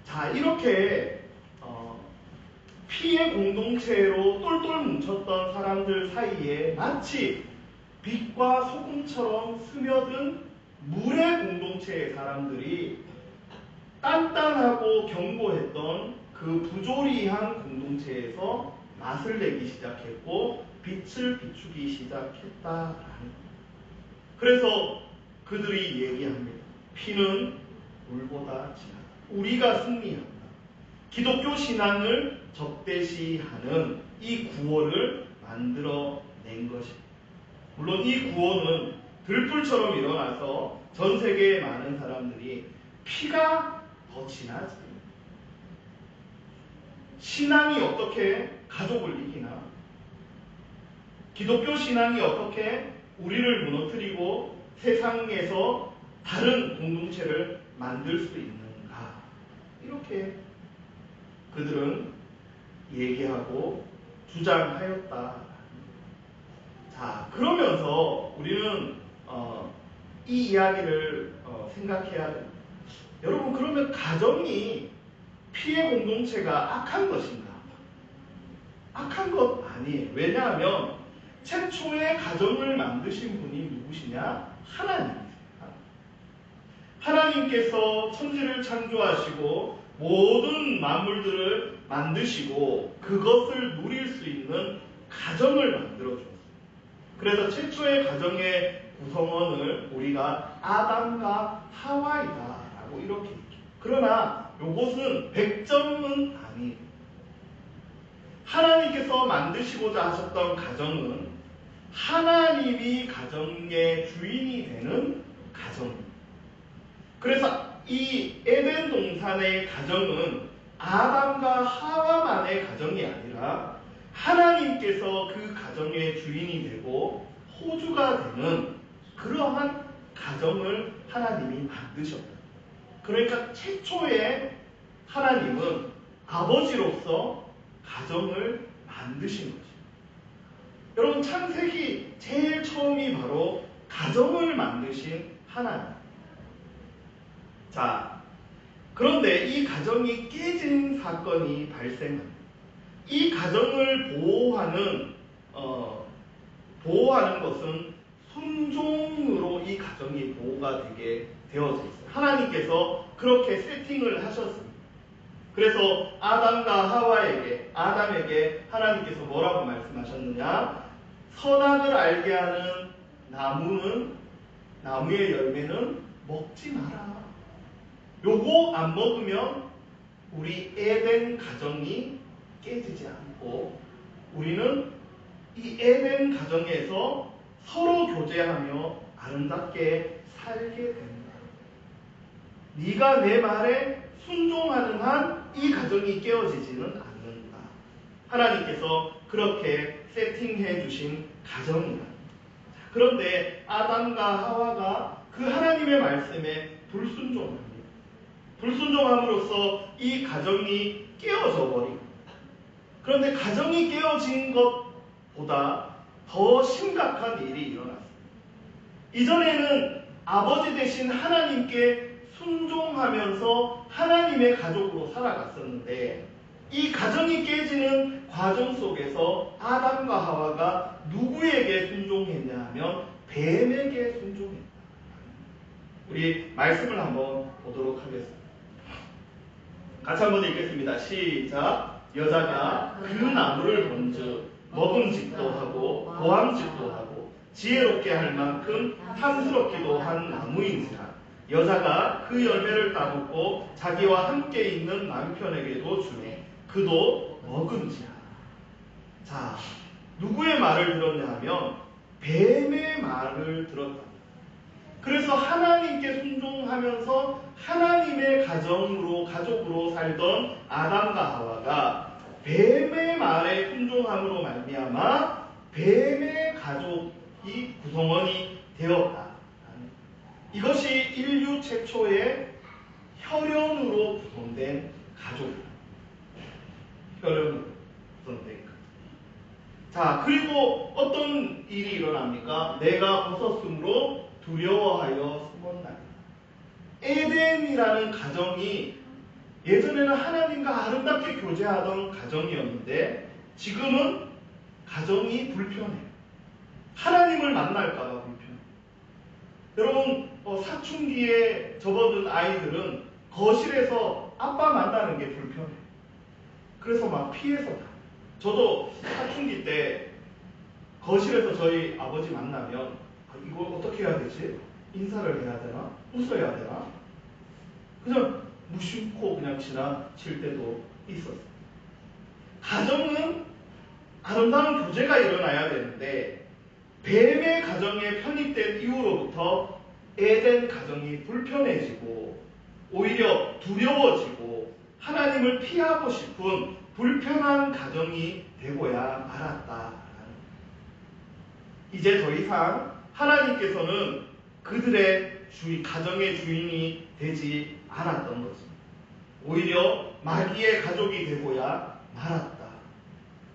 자, 이렇게 피의 공동체로 똘똘 뭉쳤던 사람들 사이에 마치 빛과 소금처럼 스며든 물의 공동체의 사람들이 단단하고 견고했던 그 부조리한 공동체에서 맛을 내기 시작했고 빛을 비추기 시작했다라는 거예요. 그래서 그들이 얘기합니다. 피는 물보다 진하다. 우리가 승리한다. 기독교 신앙을 접대시하는 이 구호를 만들어낸 것입니다. 물론 이 구호는 들불처럼 일어나서 전 세계의 많은 사람들이 피가 더 진하지, 신앙이 어떻게 가족을 이기나, 기독교 신앙이 어떻게 우리를 무너뜨리고 세상에서 다른 공동체를 만들 수 있는가, 이렇게 그들은 얘기하고 주장하였다. 자, 그러면서 우리는 이 이야기를 생각해야 됩니다. 여러분, 그러면 가정이 피해 공동체가 악한 것인가? 악한 것 아니에요. 왜냐하면 최초의 가정을 만드신 분이 누구시냐? 하나님이세요. 하나님께서 천지를 창조하시고 모든 만물들을 만드시고 그것을 누릴 수 있는 가정을 만들어줬어요. 그래서 최초의 가정의 구성원을 우리가 아담과 하와이다라고 이렇게 얘기해요. 그러나 이것은 100점은 아니에요. 하나님께서 만드시고자 하셨던 가정은 하나님이 가정의 주인이 되는 가정입니다. 그래서 이 에덴 동산의 가정은 아담과 하와만의 가정이 아니라 하나님께서 그 가정의 주인이 되고 호주가 되는 그러한 가정을 하나님이 만드셨다. 그러니까 최초의 하나님은 아버지로서 가정을 만드신 거죠. 여러분, 창세기 제일 처음이 바로 가정을 만드신 하나님. 자, 그런데 이 가정이 깨진 사건이 발생합니다. 이 가정을 보호하는 것은 순종으로 이 가정이 보호가 되게 되어져 있어요. 하나님께서 그렇게 세팅을 하셨습니다. 그래서 아담에게 하나님께서 뭐라고 말씀하셨느냐? 선악을 알게 하는 나무의 열매는 먹지 마라. 요거 안 먹으면 우리 에덴 가정이 깨지지 않고 우리는 이 에덴 가정에서 서로 교제하며 아름답게 살게 된다. 네가 내 말에 순종하는 한 이 가정이 깨어지지는 않는다. 하나님께서 그렇게 세팅해 주신 가정이다. 그런데 아담과 하와가 그 하나님의 말씀에 불순종합니다. 불순종함으로써 이 가정이 깨어져 버립니다. 그런데 가정이 깨어진 것보다 더 심각한 일이 일어났습니다. 이전에는 아버지 되신 하나님께 순종하면서 하나님의 가족으로 살아갔었는데 이 가정이 깨지는 과정 속에서 아담과 하와가 누구에게 순종했냐 하면 뱀에게 순종했다. 우리 말씀을 한번 보도록 하겠습니다. 같이 한번 읽겠습니다. 시작. 여자가 그 나무를 본즉 먹음직도 하고 보암직도 하고 지혜롭게 할 만큼 탐스럽기도 한 나무인지라 여자가 그 열매를 따먹고 자기와 함께 있는 남편에게도 주매 그도 먹은지라. 자, 누구의 말을 들었냐 하면 뱀의 말을 들었다. 그래서 하나님께 순종하면서 하나님의 가족으로 살던 아담과 하와가 뱀의 말에 순종함으로 말미암아 뱀의 가족이 구성원이 되었다. 이것이 인류 최초의 혈연으로 구성된 가족입니다. 혈연으로 구성된 가족. 자, 그리고 어떤 일이 일어납니까? 내가 벗었으므로 두려워하여 숨었나이다. 에덴이라는 가정이 예전에는 하나님과 아름답게 교제하던 가정이었는데 지금은 가정이 불편해요. 하나님을 만날까봐 불편해요. 여러분 사춘기에 접어든 아이들은 거실에서 아빠 만나는 게 불편해요. 그래서 막 피해서 가. 저도 사춘기 때 거실에서 저희 아버지 만나면 이거 어떻게 해야 되지? 인사를 해야 되나? 웃어야 되나? 그냥 무심코 그냥 지나칠 때도 있었어요. 가정은 아름다운 교제가 일어나야 되는데 뱀의 가정에 편입된 이후로부터 에덴 가정이 불편해지고 오히려 두려워지고 하나님을 피하고 싶은 불편한 가정이 되고야 말았다. 이제 더 이상 하나님께서는 그들의 가정의 주인이 되지 않았던 것입니다. 오히려 마귀의 가족이 되고야 말았다.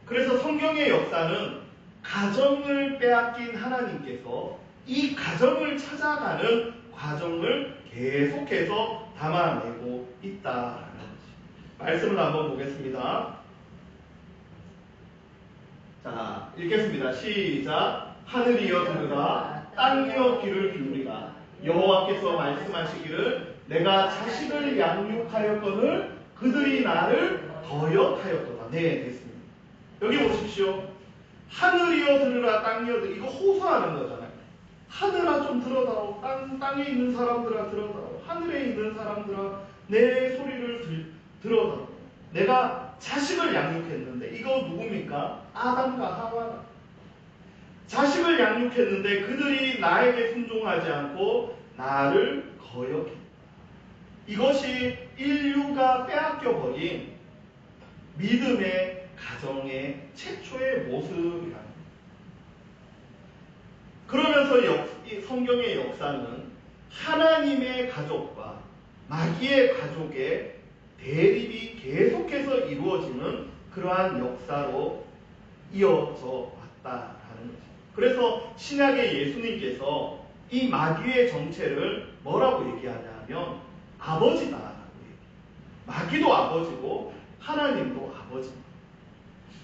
그래서 성경의 역사는 가정을 빼앗긴 하나님께서 이 가정을 찾아가는 과정을 계속해서 담아내고 있다라는 것입니다. 말씀을 한번 보겠습니다. 자, 읽겠습니다. 시작. 하늘이여 들으라, 땅이여 귀를 기울이라. 여호와께서 말씀하시기를 내가 자식을 양육하였거늘 그들이 나를 거역하였도다. 네, 됐습니다. 여기 보십시오. 하늘이여 들으라, 땅이여 들으라. 이거 호소하는 거잖아요. 하늘아 좀 들어다오. 땅에 있는 사람들아 들어다오. 하늘에 있는 사람들아 내 소리를 들어다오. 내가 자식을 양육했는데 이거 누굽니까? 아담과 하와라. 자식을 양육했는데 그들이 나에게 순종하지 않고 나를 거역했다. 이것이 인류가 빼앗겨버린 믿음의 가정의 최초의 모습이랍니다. 그러면서 성경의 역사는 하나님의 가족과 마귀의 가족의 대립이 계속해서 이루어지는 그러한 역사로 이어져 왔다라는 거죠. 그래서 신약의 예수님께서 이 마귀의 정체를 뭐라고 얘기하냐면 아버지다라고 얘기해요. 마귀도 아버지고 하나님도 아버지입니다.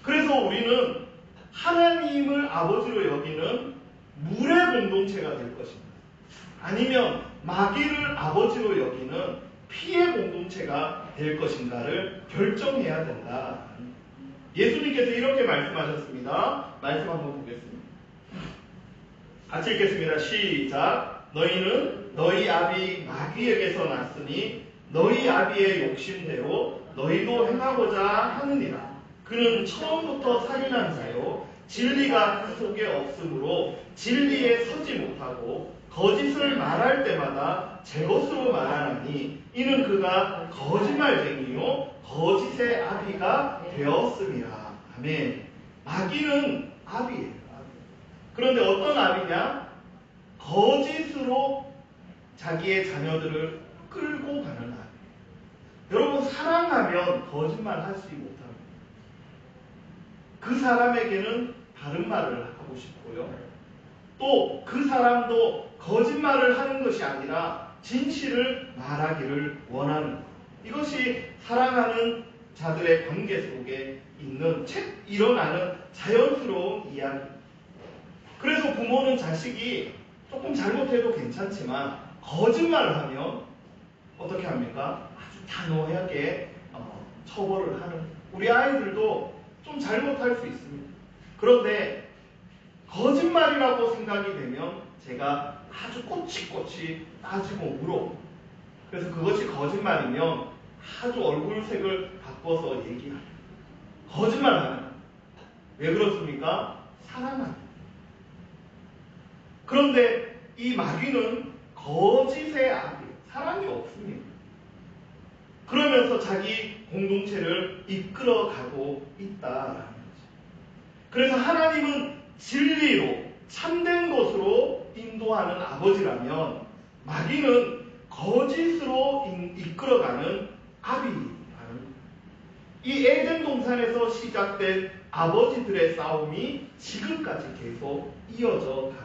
그래서 우리는 하나님을 아버지로 여기는 물의 공동체가 될 것입니다. 아니면 마귀를 아버지로 여기는 피의 공동체가 될 것인가를 결정해야 된다. 예수님께서 이렇게 말씀하셨습니다. 말씀 한번 보겠습니다. 같이 읽겠습니다. 시작. 너희는 너희 아비 마귀에게서 났으니 너희 아비의 욕심대로 너희도 행하고자 하느니라. 그는 처음부터 살인한 자요 진리가 그 속에 없으므로 진리에 서지 못하고 거짓을 말할 때마다 제 것으로 말하나니 이는 그가 거짓말쟁이요 거짓의 아비가 되었음이라. 아멘. 마귀는 아비예요. 그런데 어떤 아비냐? 거짓으로 자기의 자녀들을 끌고 가는 아비. 여러분 사랑하면 거짓말 하지 못합니다. 그 사람에게는 바른 말을 하고 싶고요. 또 그 사람도 거짓말을 하는 것이 아니라 진실을 말하기를 원하는 것. 이것이 사랑하는 자들의 관계 속에 있는 일어나는 자연스러운 이야기입니다. 그래서 부모는 자식이 조금 잘못해도 괜찮지만 거짓말을 하면 어떻게 합니까? 아주 단호하게 처벌을 하는. 우리 아이들도 좀 잘못할 수 있습니다. 그런데 거짓말이라고 생각이 되면 제가 아주 꼬치꼬치 따지고 물어. 그래서 그것이 거짓말이면 아주 얼굴색을 바꿔서 얘기합니다. 거짓말하면 왜 그렇습니까? 사랑합니다. 그런데 이 마귀는 거짓의 아비, 사랑이 없습니다. 그러면서 자기 공동체를 이끌어가고 있다라는 거죠. 그래서 하나님은 진리로 참된 것으로 인도하는 아버지라면 마귀는 거짓으로 이끌어가는 아비라는 거예요. 이 에덴 동산에서 시작된 아버지들의 싸움이 지금까지 계속 이어져 가고 있습니다.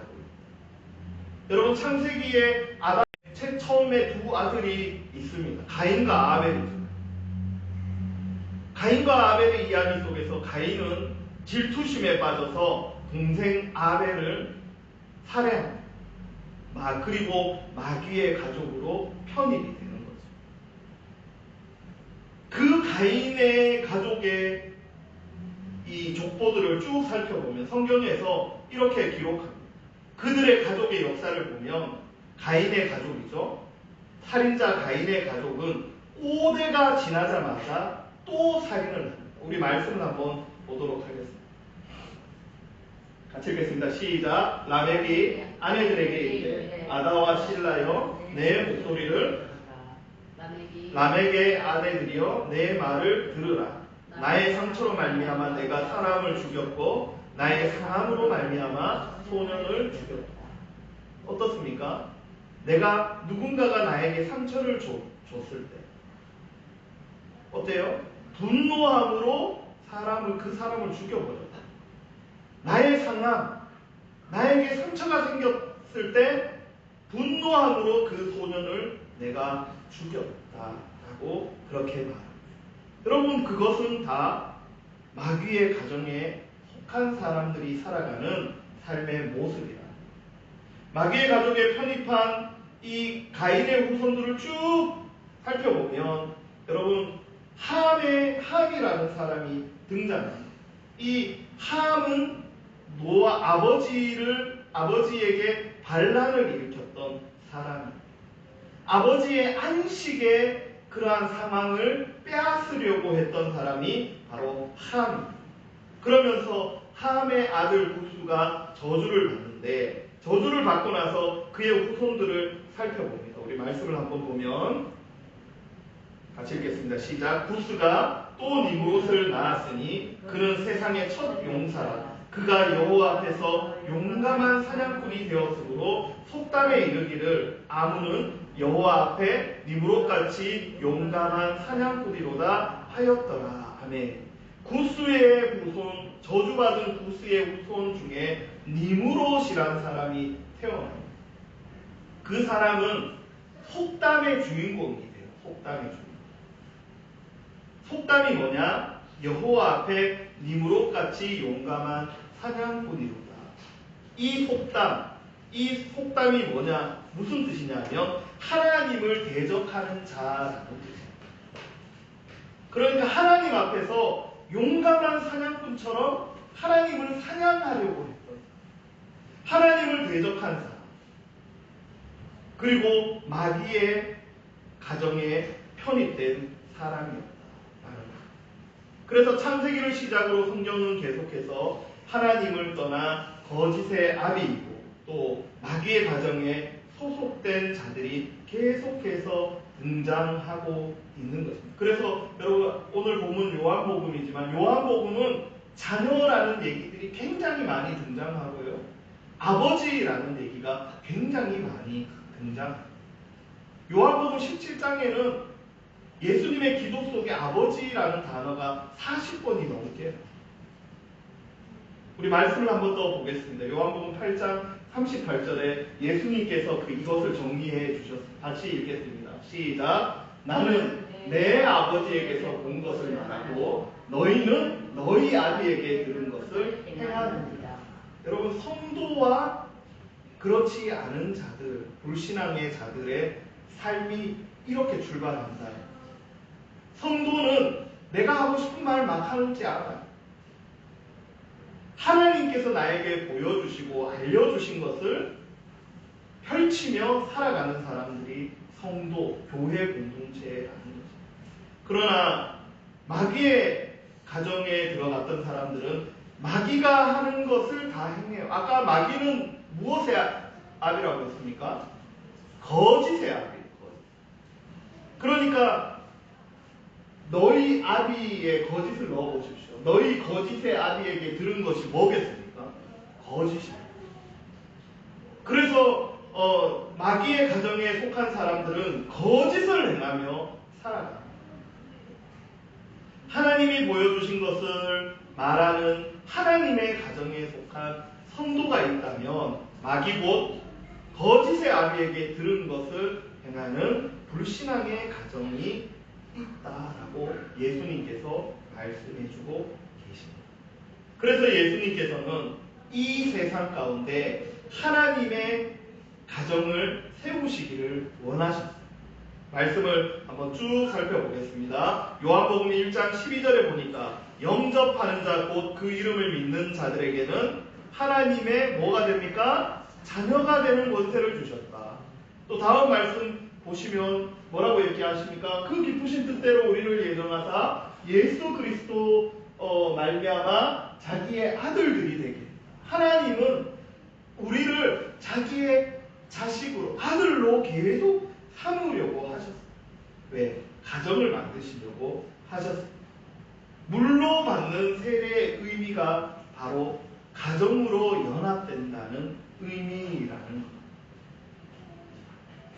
여러분 창세기에 아담의 처음에 두 아들이 있습니다. 가인과 아벨이죠. 가인과 아벨의 이야기 속에서 가인은 질투심에 빠져서 동생 아벨을 살해합니다. 그리고 마귀의 가족으로 편입이 되는 거죠. 그 가인의 가족의 이 족보들을 쭉 살펴보면 성경에서 이렇게 기록합니다. 그들의 가족의 역사를 보면 가인의 가족이죠. 살인자 가인의 가족은 5대가 지나자마자 또 살인을 합니다. 우리 말씀을 한번 보도록 하겠습니다. 같이 읽겠습니다. 시작. 라멕이 아내들에게 이르되 아다와 실라여 내 목소리를 라멕의 아내들이여 내 말을 들으라. 나의 상처로 말미암아 내가 사람을 죽였고 나의 상함으로 말미암아 소년을 죽였다. 어떻습니까? 내가 누군가가 나에게 상처를 줬을 때 어때요? 분노함으로 그 사람을 죽여버렸다. 나의 상함, 나에게 상처가 생겼을 때 분노함으로 그 소년을 내가 죽였다라고 그렇게 말합니다. 여러분, 그것은 다 마귀의 가정에 속한 사람들이 살아가는 삶의 모습이다. 마귀의 가족에 편입한 이 가인의 후손들을 쭉 살펴보면 여러분, 함이라는 사람이 등장합니다. 이 함은 노아 아버지에게 반란을 일으켰던 사람입니다. 아버지의 안식에 그러한 상황을 빼앗으려고 했던 사람이 바로 함입니다. 그러면서 함의 아들 구스가 저주를 받는데 저주를 받고 나서 그의 후손들을 살펴봅니다. 우리 말씀을 한번 보면 같이 읽겠습니다. 시작. 구스가 또 니므롯을 낳았으니 그는 세상의 첫 용사라. 그가 여호와 앞에서 용감한 사냥꾼이 되었으므로 속담에 이르기를 아문은 여호와 앞에 니므롯같이 용감한 사냥꾼이로다 하였더라. 아멘. 구스의 후손, 저주받은 구스의 후손 중에 니므롯이라는 사람이 태어납니다. 그 사람은 속담의 주인공이 돼요. 속담의 주인공. 속담이 뭐냐? 여호와 앞에 니므롯같이 용감한 사냥꾼이로다. 이 속담이 뭐냐? 무슨 뜻이냐면 하나님을 대적하는 자라는 뜻입니다. 그러니까 하나님 앞에서 용감한 사냥꾼처럼 하나님을 사냥하려고 했던, 하나님을 대적한 사람, 그리고 마귀의 가정에 편입된 사람이었다. 그래서 창세기를 시작으로 성경은 계속해서 하나님을 떠나 거짓의 아비이고 또 마귀의 가정에 소속된 자들이 계속해서 등장하고 있는 것입니다. 그래서 여러분, 오늘 본문 요한복음이지만 요한복음은 자녀라는 얘기들이 굉장히 많이 등장하고요. 아버지라는 얘기가 굉장히 많이 등장합니다. 요한복음 17장에는 예수님의 기도 속에 아버지라는 단어가 40번이 넘게. 우리 말씀을 한번 더 보겠습니다. 요한복음 8장 38절에 예수님께서 이것을 정리해 주셨습니다. 같이 읽겠습니다. 시작. 나는 내 아버지에게서 본 것을 말하고 너희는 너희 아비에게 들은 것을 행하느니라. 여러분, 성도와 그렇지 않은 자들, 불신앙의 자들의 삶이 이렇게 출발한다. 성도는 내가 하고 싶은 말 막 하는지 알아요. 하나님께서 나에게 보여주시고 알려주신 것을 펼치며 살아가는 사람들이 성도, 교회 공동체라는 거죠. 그러나 마귀의 가정에 들어갔던 사람들은 마귀가 하는 것을 다 행해요. 아까 마귀는 무엇의 압이라고 했습니까? 거짓의 압이에요. 그러니까 너희 아비의 거짓을 넣어보십시오. 너희 거짓의 아비에게 들은 것이 뭐겠습니까? 거짓입니다. 그래서 마귀의 가정에 속한 사람들은 거짓을 행하며 살아갑니다. 하나님이 보여주신 것을 말하는 하나님의 가정에 속한 성도가 있다면 마귀 곧 거짓의 아비에게 들은 것을 행하는 불신앙의 가정이 있다라고 예수님께서 말씀해주고 계십니다. 그래서 예수님께서는 이 세상 가운데 하나님의 가정을 세우시기를 원하셨습니다. 말씀을 한번 쭉 살펴보겠습니다. 요한복음 1장 12절에 보니까 영접하는 자 곧 그 이름을 믿는 자들에게는 하나님의 뭐가 됩니까? 자녀가 되는 권세를 주셨다. 또 다음 말씀 보시면 뭐라고 얘기하십니까? 그 기쁘신 뜻대로 우리를 예정하사 예수 그리스도 말미암아 자기의 아들들이 되게. 하나님은 우리를 자기의 자식으로 아들로 계속 삼으려고 하셨어요. 왜? 가정을 만드시려고 하셨어요. 물로 받는 세례의 의미가 바로 가정으로 연합된다는 의미라는 것.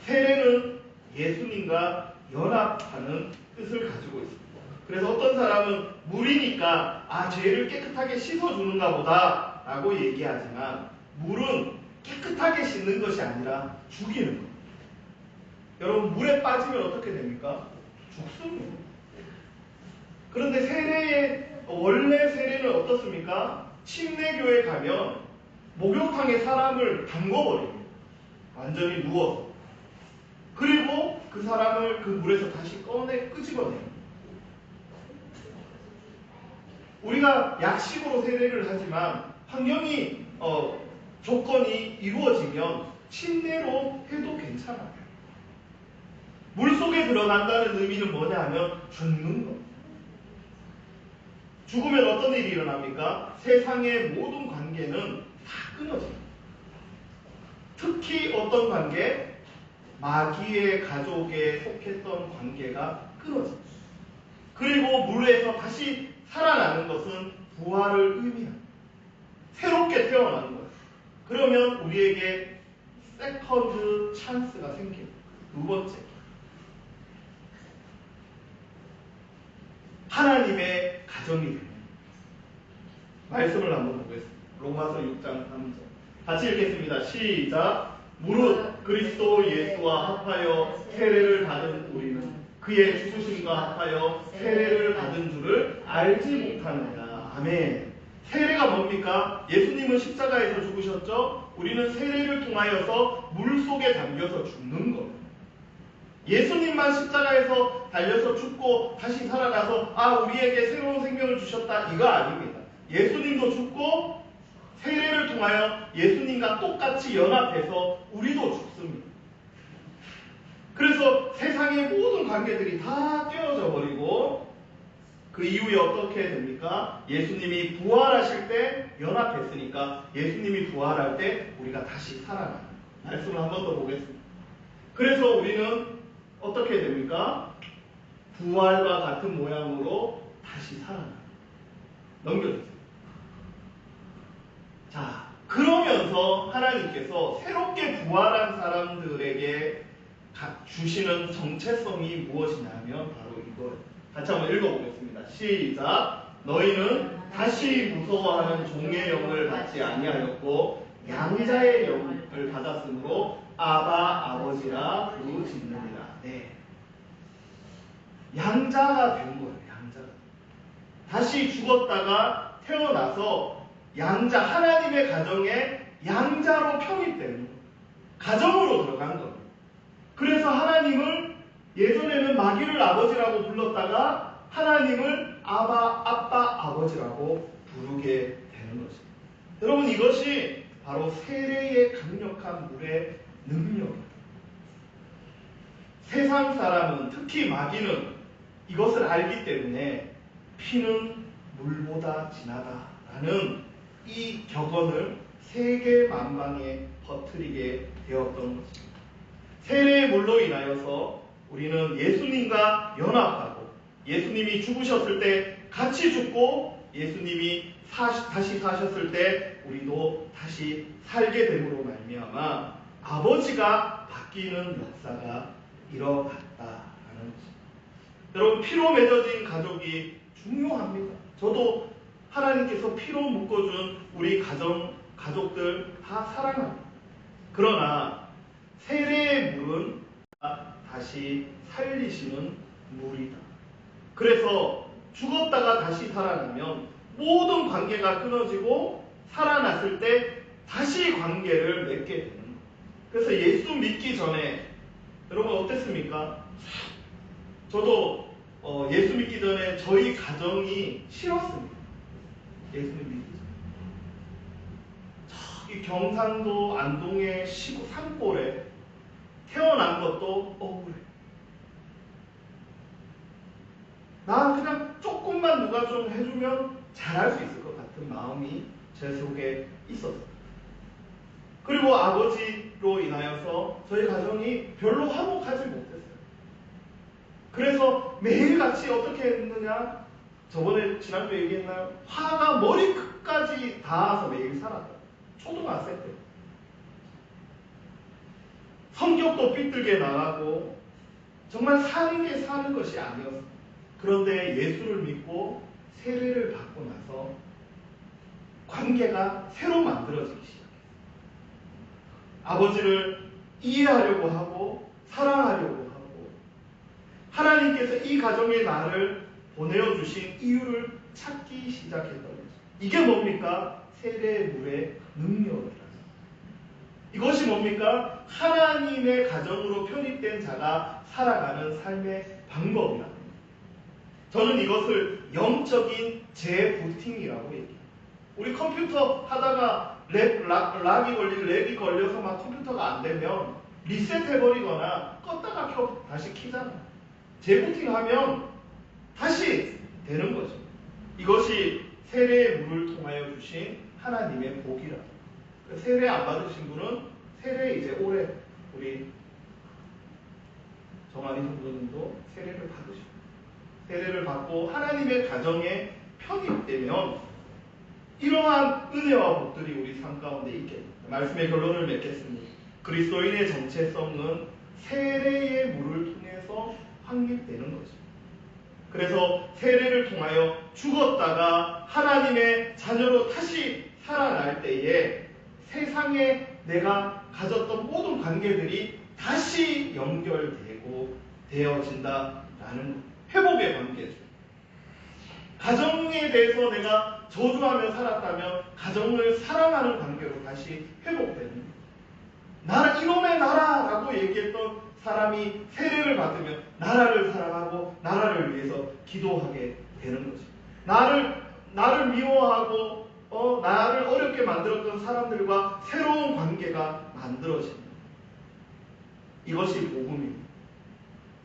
세례는 예수님과 연합하는 뜻을 가지고 있습니다. 그래서 어떤 사람은 물이니까 죄를 깨끗하게 씻어주는가 보다 라고 얘기하지만 물은 깨끗하게 씻는 것이 아니라 죽이는 겁니다. 여러분 물에 빠지면 어떻게 됩니까? 죽습니다. 그런데 원래 세례는 어떻습니까? 침례교에 가면 목욕탕에 사람을 담궈버립니다. 완전히 누워서. 그리고 그 사람을 그 물에서 다시 끄집어냅니다. 우리가 약식으로 세례를 하지만 환경이 조건이 이루어지면 침례로 해도 괜찮아요. 물속에 들어간다는 의미는 뭐냐 하면 죽는 것. 죽으면 어떤 일이 일어납니까? 세상의 모든 관계는 다 끊어집니다. 특히 어떤 관계? 마귀의 가족에 속했던 관계가 끊어집니다. 그리고 물에서 다시 살아나는 것은 부활을 의미합니다. 새롭게 태어나는 거예요. 그러면 우리에게 세컨드 찬스가 생깁니다. 두 번째. 하나님의 가정이 됩니다. 말씀을 한번 보겠습니다. 로마서 6장 3절. 같이 읽겠습니다. 시작. 무릇 그리스도 예수와 합하여 세례를 받은 우리는 그의 죽으심과 합하여 세례를 받은 줄을 알지 못하느냐. 아멘. 세례가 뭡니까? 예수님은 십자가에서 죽으셨죠? 우리는 세례를 통하여서 물속에 담겨서 죽는 거예요. 예수님만 십자가에서 달려서 죽고 다시 살아나서 우리에게 새로운 생명을 주셨다 이거 아닙니다. 예수님도 죽고 세례를 통하여 예수님과 똑같이 연합해서 우리도 죽습니다. 그래서 세상의 모든 관계들이 다 떼어져 버리고 그 이후에 어떻게 됩니까? 예수님이 부활하실 때 연합했으니까 예수님이 부활할 때 우리가 다시 살아나는 말씀을 한 번 더 보겠습니다. 그래서 우리는 어떻게 됩니까? 부활과 같은 모양으로 다시 살아나는 넘겨주세요. 자, 그러면서 하나님께서 새롭게 부활한 사람들에게 주시는 정체성이 무엇이냐면 바로 이거예요. 같이 한번 읽어보겠습니다. 시작. 너희는 다시 무서워하는 종의 영을 받지 아니하였고 양자의 영을 받았으므로 아바 아버지라 부르짖느니라. 네. 양자가 된 거예요. 양자. 다시 죽었다가 태어나서 양자, 하나님의 가정에 양자로 편입되는 거예요. 가정으로 들어간 거예요. 그래서 하나님을 예전에는 마귀를 아버지라고 불렀다가 하나님을 아빠 아버지라고 부르게 되는 것입니다. 여러분 이것이 바로 세례의 강력한 물의 능력입니다. 세상 사람은 특히 마귀는 이것을 알기 때문에 피는 물보다 진하다라는 이 격언을 세계 만방에 퍼뜨리게 되었던 것입니다. 세례의 물로 인하여서 우리는 예수님과 연합하고 예수님이 죽으셨을 때 같이 죽고 예수님이 다시 사셨을 때 우리도 다시 살게 됨으로 말미암아 아버지가 바뀌는 역사가 일어났다라는 것입니다. 여러분 피로 맺어진 가족이 중요합니다. 저도 하나님께서 피로 묶어준 우리 가족들 다 사랑합니다. 그러나 세례의 물은 다시 살리시는 물이다. 그래서 죽었다가 다시 살아나면 모든 관계가 끊어지고 살아났을 때 다시 관계를 맺게 되는 거예요. 그래서 예수 믿기 전에 여러분 어땠습니까? 저도 예수 믿기 전에 저희 가정이 싫었습니다. 예수 믿기 전에. 저기 경상도 안동의 시골 산골에 태어난 것도 억울해. 나 그냥 조금만 누가 좀 해주면 잘할 수 있을 것 같은 마음이 제 속에 있었어요. 그리고 아버지로 인하여서 저희 가정이 별로 화목하지 못했어요. 그래서 매일같이 어떻게 했느냐? 저번에 지난주에 얘기했나요? 화가 머리끝까지 닿아서 매일 살았어요. 초등학생 때. 성격도 삐뚤게 나가고 정말 사는 게 사는 것이 아니었어요. 그런데 예수를 믿고 세례를 받고 나서 관계가 새로 만들어지기 시작했어요. 아버지를 이해하려고 하고 사랑하려고 하고 하나님께서 이 가정에 나를 보내어주신 이유를 찾기 시작했던 거죠. 이게 뭡니까? 세례의 물의 능력이라는. 이것이 뭡니까? 하나님의 가정으로 편입된 자가 살아가는 삶의 방법이라는 거예요. 저는 이것을 영적인 재부팅이라고 얘기해요. 우리 컴퓨터 하다가 렉이 걸려서 막 컴퓨터가 안 되면 리셋해버리거나 껐다가 다시 키잖아요. 재부팅하면 다시 되는 거죠. 이것이 세례의 물을 통하여 주신 하나님의 복이라. 세례 안 받으신 분은 세례 이제 올해 우리 정한이 성도님도 세례를 받으시고 세례를 받고 하나님의 가정에 편입되면 이러한 은혜와 복들이 우리 삶 가운데 있게 됩니다. 말씀의 결론을 맺겠습니다. 그리스도인의 정체성은 세례의 물을 통해서 확립되는 것입니다. 그래서 세례를 통하여 죽었다가 하나님의 자녀로 다시 살아날 때에 세상에 내가 가졌던 모든 관계들이 다시 연결되고 되어진다라는 회복의 관계죠. 가정에 대해서 내가 저주하며 살았다면 가정을 사랑하는 관계로 다시 회복되는 나라 이놈의 나라라고 얘기했던 사람이 세례를 받으면 나라를 사랑하고 나라를 위해서 기도하게 되는 거죠. 나를 미워하고 나를 어렵게 만들었던 사람들과 새로운 관계가 만들어집니다. 이것이 복음입니다.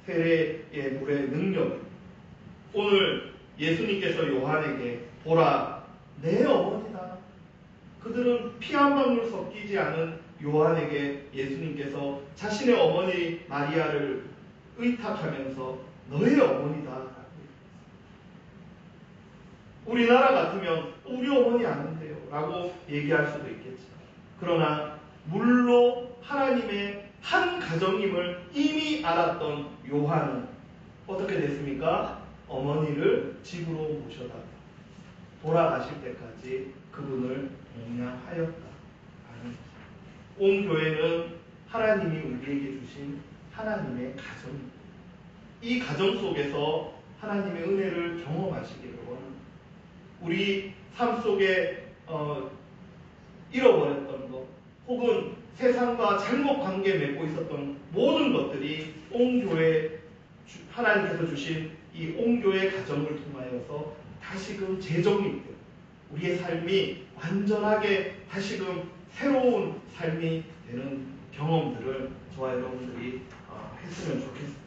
세례의 물의 능력입니다. 오늘 예수님께서 요한에게 보라 내 어머니다. 그들은 피 한 방울 섞이지 않은 요한에게 예수님께서 자신의 어머니 마리아를 의탁하면서 너의 어머니다. 우리나라 같으면 우리 어머니 아닌데요 라고 얘기할 수도 있겠죠. 그러나 물로 하나님의 한 가정임을 이미 알았던 요한은 어떻게 됐습니까? 어머니를 집으로 모셔다 돌아가실 때까지 그분을 동양하였다. 온 교회는 하나님이 우리에게 주신 하나님의 가정입니다. 이 가정 속에서 하나님의 은혜를 경험하시기를 원합니다. 우리 삶 속에 잃어버렸던 것 혹은 세상과 잘못 관계 맺고 있었던 모든 것들이 온 교회 하나님께서 주신 이 온 교회 가정을 통하여서 다시금 재정립되고 우리의 삶이 완전하게 다시금 새로운 삶이 되는 경험들을 저와 여러분들이 했으면 좋겠습니다.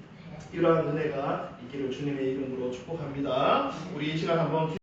이러한 은혜가 있기를 주님의 이름으로 축복합니다. 우리 이 시간 한번